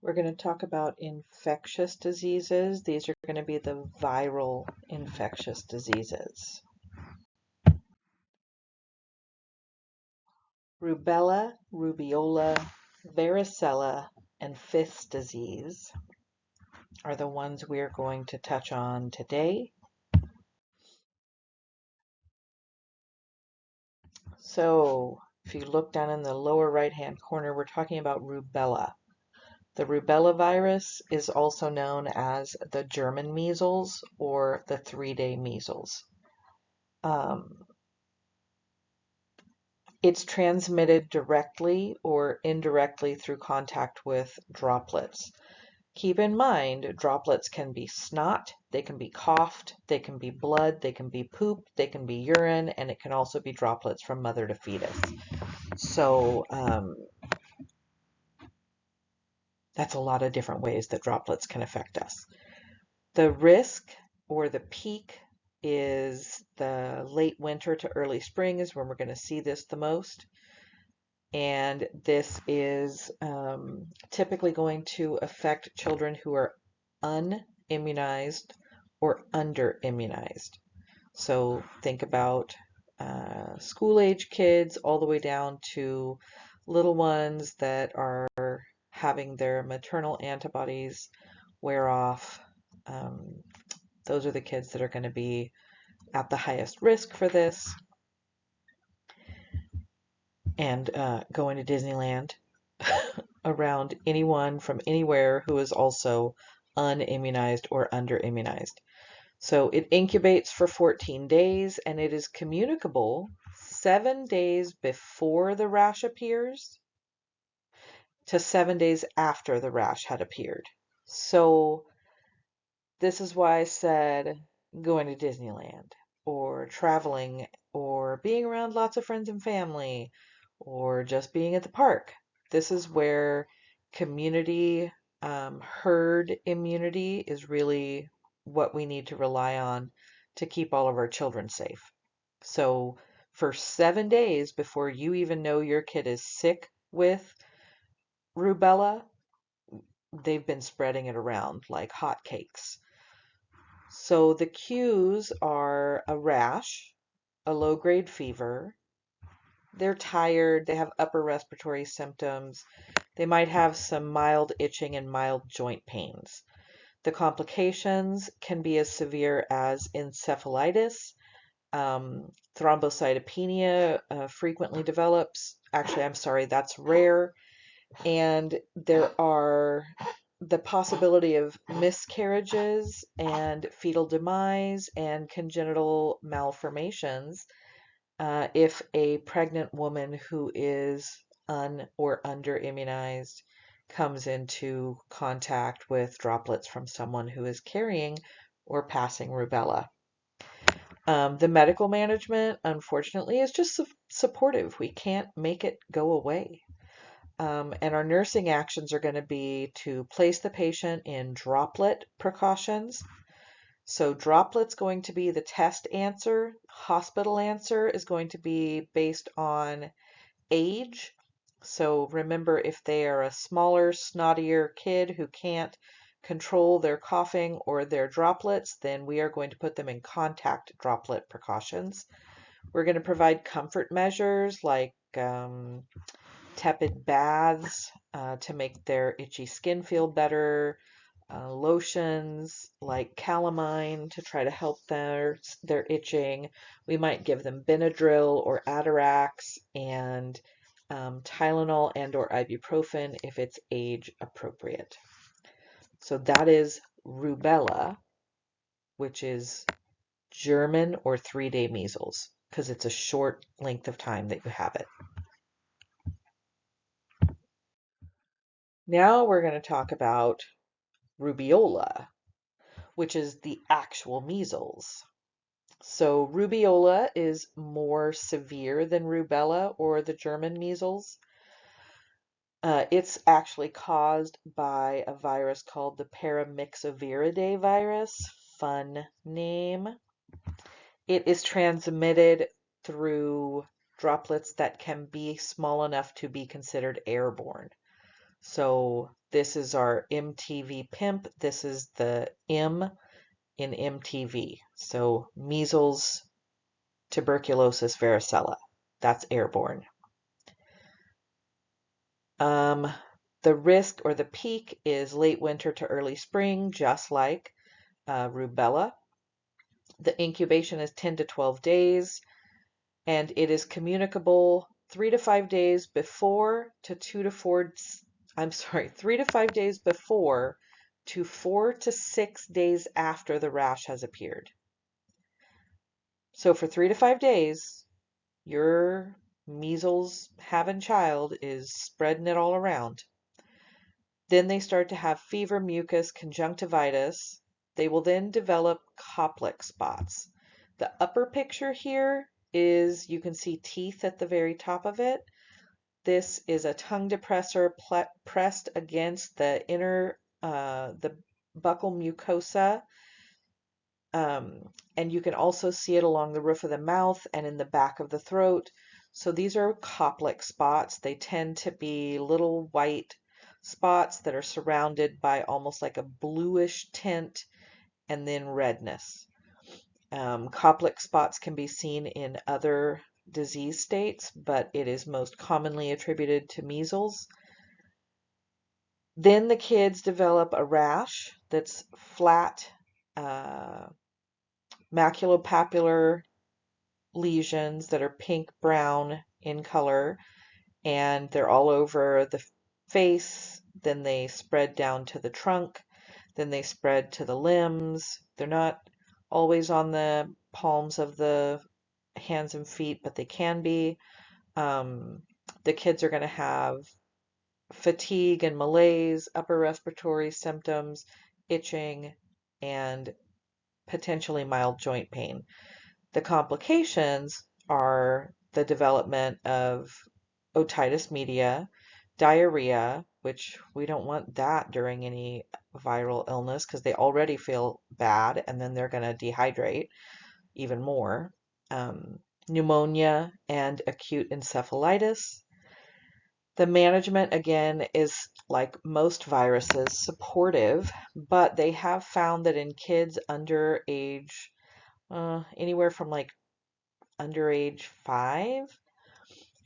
We're going to talk about infectious diseases. These are going to be the viral infectious diseases. Rubella, rubeola, varicella, and Fifth's disease are the ones we're going to touch on today. So if you look down in the lower right-hand corner, we're talking about rubella. The rubella virus is also known as the German measles or the 3-day measles. It's transmitted directly or indirectly through contact with droplets. Keep in mind, droplets can be snot, they can be coughed, they can be blood, they can be poop, they can be urine, and it can also be droplets from mother to fetus. So that's a lot of different ways that droplets can affect us. The risk or the peak is the late winter to early spring is when we're going to see this the most. And this is typically going to affect children who are unimmunized or under-immunized. So think about school-age kids all the way down to little ones that are having their maternal antibodies wear off. Those are the kids that are going to be at the highest risk for this. And going to Disneyland around anyone from anywhere who is also unimmunized or under-immunized. So it incubates for 14 days and it is communicable 7 days before the rash appears to 7 days after the rash had appeared. So this is why I said going to Disneyland or traveling or being around lots of friends and family or just being at the park. This is where community herd immunity is really what we need to rely on to keep all of our children safe. So for 7 days before you even know your kid is sick with rubella, they've been spreading it around like hotcakes. So the cues are a rash, a low-grade fever, they're tired, they have upper respiratory symptoms, they might have some mild itching and mild joint pains. The complications can be as severe as encephalitis, thrombocytopenia frequently develops. Actually, I'm sorry, that's rare. And there are the possibility of miscarriages and fetal demise and congenital malformations if a pregnant woman who is or under immunized comes into contact with droplets from someone who is carrying or passing rubella. The medical management, unfortunately, is just supportive. We can't make it go away. And our nursing actions are going to be to place the patient in droplet precautions. So droplet's going to be the test answer. Hospital answer is going to be based on age. So remember, if they are a smaller, snottier kid who can't control their coughing or their droplets, then we are going to put them in contact droplet precautions. We're going to provide comfort measures like tepid baths to make their itchy skin feel better, lotions like calamine to try to help their itching. We might give them Benadryl or Atarax and Tylenol and or ibuprofen if it's age appropriate. So that is rubella, which is German or 3-day measles, because it's a short length of time that you have it. Now we're going to talk about rubeola, which is the actual measles. So rubeola is more severe than rubella or the German measles. It's actually caused by a virus called the paramyxoviridae virus. Fun name. It is transmitted through droplets that can be small enough to be considered airborne. So this is our MTV pimp. This is the M in MTV. So measles, tuberculosis, varicella. That's airborne. Um, the risk or the peak is late winter to early spring, just like rubella. The incubation is 10 to 12 days, and it is communicable 3 to 5 days before to 2 to 4, I'm sorry, 3 to 5 days before to 4 to 6 days after the rash has appeared. So for 3 to 5 days, your measles having child is spreading it all around. Then they start to have fever, mucus, conjunctivitis. They will then develop Koplik spots. The upper picture here is, you can see teeth at the very top of it. This is a tongue depressor pressed against the inner, the buccal mucosa. And you can also see it along the roof of the mouth and in the back of the throat. So these are Koplik spots. They tend to be little white spots that are surrounded by almost like a bluish tint and then redness. Koplik spots can be seen in other disease states, but it is most commonly attributed to measles. Then the kids develop a rash that's flat, maculopapular lesions that are pink brown in color, and they're all over the face. Then they spread down to the trunk, then they spread to the limbs. They're not always on the palms of the hands and feet, but they can be. The kids are going to have fatigue and malaise, upper respiratory symptoms, itching, and potentially mild joint pain. The complications are the development of otitis media, diarrhea, which we don't want that during any viral illness because they already feel bad and then they're going to dehydrate even more. Pneumonia and acute encephalitis. The management, again, is like most viruses, supportive, but they have found that in kids under age, anywhere from like under age 5,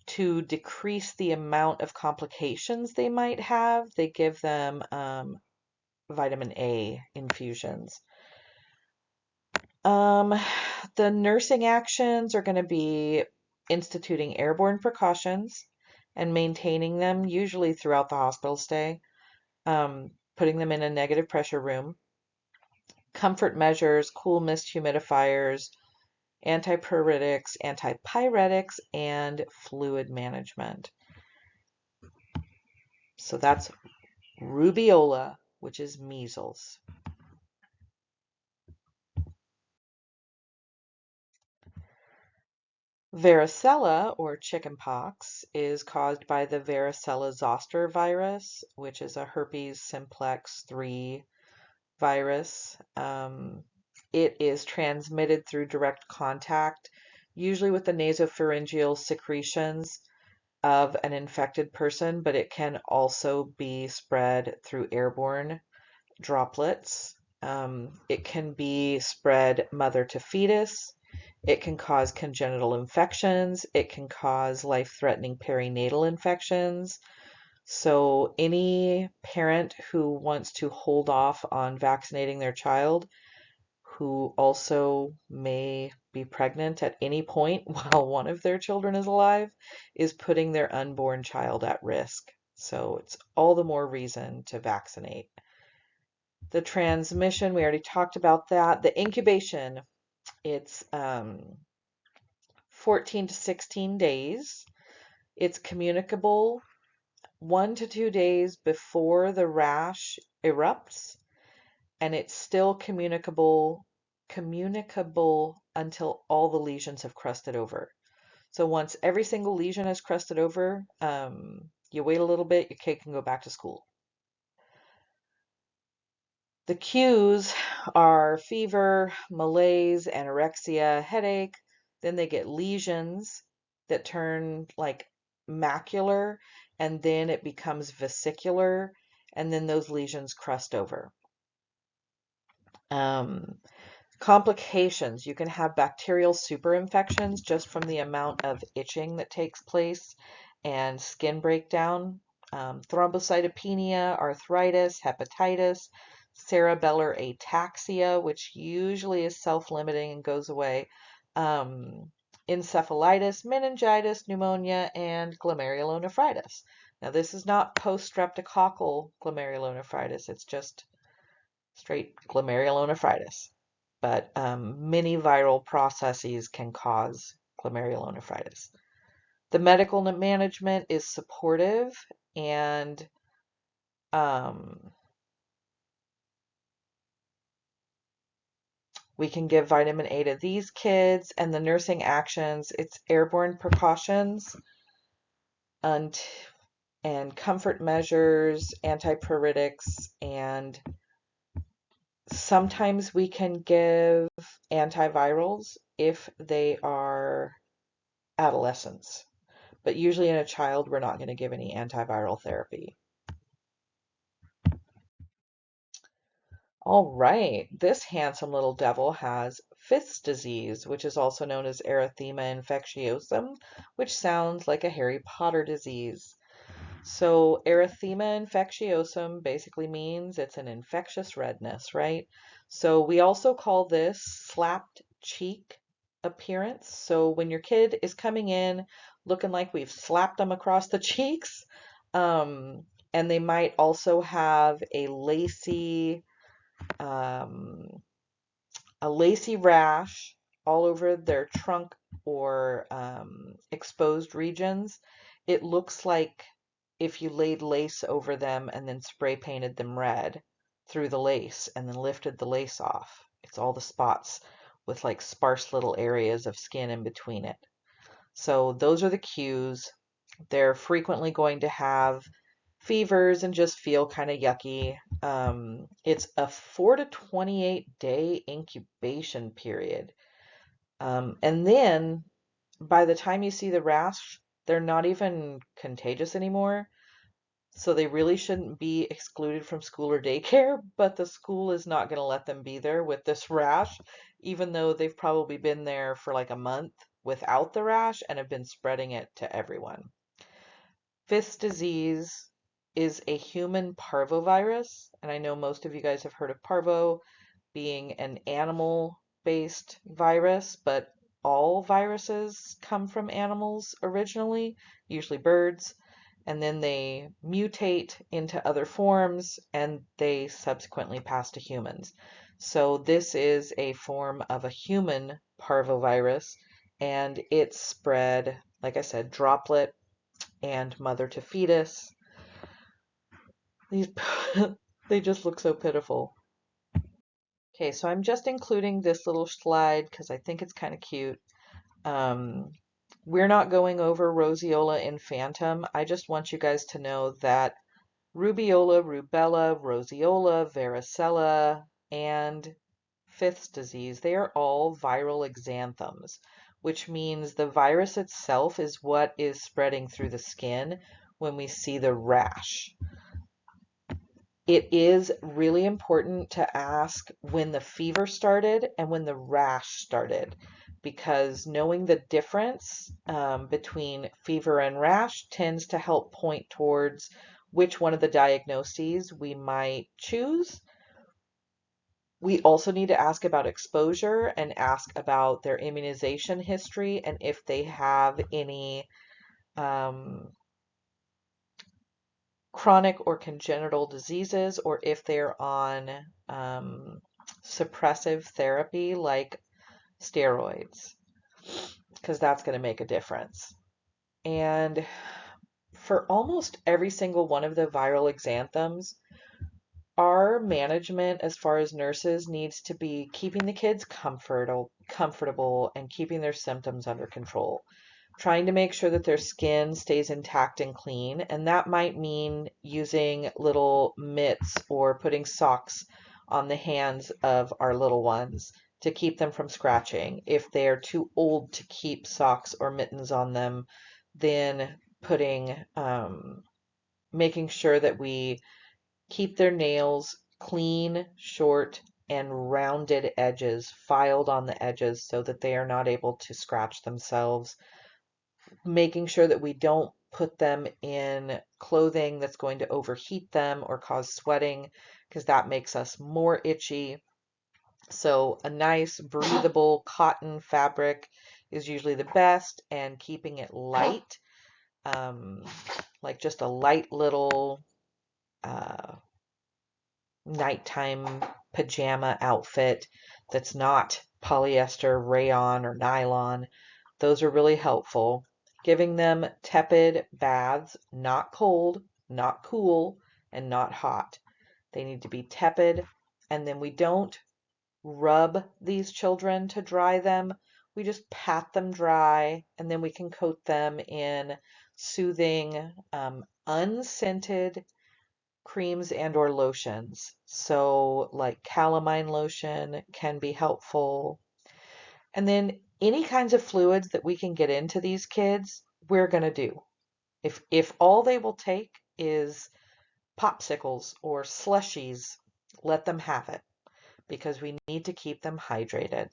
to decrease the amount of complications they might have, they give them vitamin A infusions. The nursing actions are going to be instituting airborne precautions and maintaining them, usually throughout the hospital stay, putting them in a negative pressure room, comfort measures, cool mist humidifiers, antipyretics, and fluid management. So that's rubeola, which is measles. Varicella, or chickenpox, is caused by the varicella zoster virus, which is a herpes simplex 3 virus. It is transmitted through direct contact, usually with the nasopharyngeal secretions of an infected person, but it can also be spread through airborne droplets. It can be spread mother to fetus. It can cause congenital infections. It can cause life-threatening perinatal infections. So any parent who wants to hold off on vaccinating their child, who also may be pregnant at any point while one of their children is alive, is putting their unborn child at risk. So it's all the more reason to vaccinate. The transmission, we already talked about that. The incubation, it's 14 to 16 days. It's communicable 1 to 2 days before the rash erupts, and it's still communicable until all the lesions have crusted over. So once every single lesion has crusted over, you wait a little bit, your kid can go back to school. The cues are fever, malaise, anorexia, headache. Then they get lesions that turn like macular, and then it becomes vesicular, and then those lesions crust over. Um, Complications, you can have bacterial superinfections just from the amount of itching that takes place and skin breakdown, thrombocytopenia, arthritis, hepatitis, cerebellar ataxia, which usually is self-limiting and goes away, um, encephalitis, meningitis, pneumonia, and glomerulonephritis. Now, this is not post-streptococcal glomerulonephritis, it's just straight glomerulonephritis. But many viral processes can cause glomerulonephritis. The medical management is supportive, and we can give vitamin A to these kids. And the nursing actions, it's airborne precautions and comfort measures, antipyretics, and sometimes we can give antivirals if they are adolescents. But usually in a child, we're not going to give any antiviral therapy. All right, this handsome little devil has Fifth's disease, which is also known as erythema infectiosum, which sounds like a Harry Potter disease. So erythema infectiosum basically means it's an infectious redness, right? So we also call this slapped cheek appearance. So when your kid is coming in looking like we've slapped them across the cheeks, um, and they might also have um, a lacy rash all over their trunk or exposed regions. It looks like if you laid lace over them and then spray painted them red through the lace and then lifted the lace off. It's all the spots with like sparse little areas of skin in between it. So those are the cues. They're frequently going to have fevers and just feel kind of yucky. It's a 4 to 28-day incubation period. And then by the time you see the rash, they're not even contagious anymore. So they really shouldn't be excluded from school or daycare, but the school is not going to let them be there with this rash, even though they've probably been there for like a month without the rash and have been spreading it to everyone. Fifth disease is a human parvovirus, and I know most of you guys have heard of parvo being an animal-based virus, but all viruses come from animals originally, usually birds, and then they mutate into other forms and they subsequently pass to humans. So this is a form of a human parvovirus, and it's spread, like I said, droplet and mother to fetus. These they just look so pitiful. Okay, so I'm just including this little slide because I think it's kind of cute. Um, we're not going over roseola infantum. I just want you guys to know that rubeola, rubella, roseola, varicella, and Fifth's disease, they are all viral exanthems, which means the virus itself is what is spreading through the skin when we see the rash. It is really important to ask when the fever started and when the rash started, because knowing the difference between fever and rash tends to help point towards which one of the diagnoses we might choose. We also need to ask about exposure and ask about their immunization history and if they have any um, chronic or congenital diseases, or if they're on suppressive therapy like steroids, because that's going to make a difference. And for almost every single one of the viral exanthems, our management as far as nurses needs to be keeping the kids comfortable and keeping their symptoms under control, trying to make sure that their skin stays intact and clean. And that might mean using little mitts or putting socks on the hands of our little ones to keep them from scratching. If they're too old to keep socks or mittens on them, then putting, making sure that we keep their nails clean, short, and rounded edges, filed on the edges so that they are not able to scratch themselves. Making sure that we don't put them in clothing that's going to overheat them or cause sweating, because that makes us more itchy. So a nice breathable cotton fabric is usually the best, and keeping it light, um, like just a light little uh, nighttime pajama outfit that's not polyester, rayon, or nylon. Those are really helpful. Giving them tepid baths, not cold, not cool, and not hot. They need to be tepid, and then we don't rub these children to dry them. We just pat them dry, and then we can coat them in soothing, unscented creams and or lotions. So like calamine lotion can be helpful. And then any kinds of fluids that we can get into these kids, we're going to do. If all they will take is popsicles or slushies, let them have it, because we need to keep them hydrated.